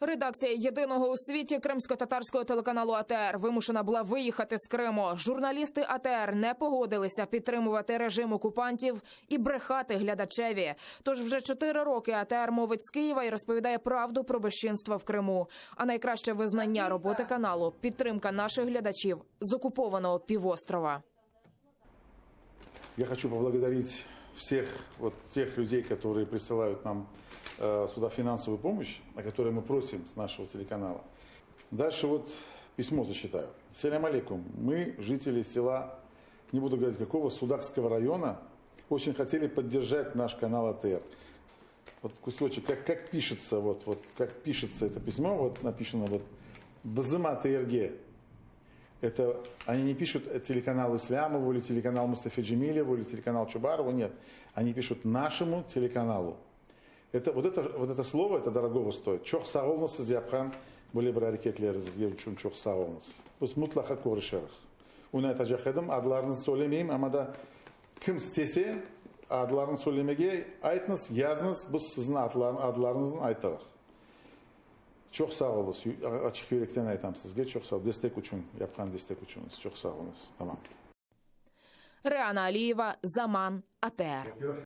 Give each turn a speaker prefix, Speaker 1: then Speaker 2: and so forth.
Speaker 1: Редакція єдиного у світі кримсько-татарського телеканалу АТР вимушена була виїхати з Криму. Журналісти АТР не погодилися підтримувати режим окупантів і брехати глядачеві. Тож вже 4 роки АТР мовить з Києва і розповідає правду про безчинства в Криму. А найкраще визнання роботи каналу – підтримка наших глядачів з окупованого півострова.
Speaker 2: Я хочу поблагодарить всех тех людей, которые присылают нам сюда финансовую помощь, о которой мы просим с нашего телеканала. Дальше письмо зачитаю. Салям алейкум. Мы, жители села, не буду говорить какого, Судакского района, очень хотели поддержать наш канал АТР. Кусочек, как пишется, как пишется это письмо, написано Базыма ТРГ. Это они не пишут телеканалу Ислямову или телеканал Мустафе Джемилеву или телеканал Чубарову, нет. Они пишут нашему телеканалу. Это слово, это дорогого стоит. Чох сағолнысы зяпхан были бы рарикетлеріз евчун чох сағолнысы. Біз мұтлақа көрішеріх. Уна это жахедім, адларын сөйлемейм, амада кім істесе, адларын сөйлемеге айтыңыз, языңыз, біз сіздің адларыңыздың айтарық. Çok sağ olun. Açık yürekten aytam sizge. Çok sağ olun. Destek için, yapkan destek için. Çok sağ olun. Tamam.
Speaker 1: Реана Алієва, Заман, АТР.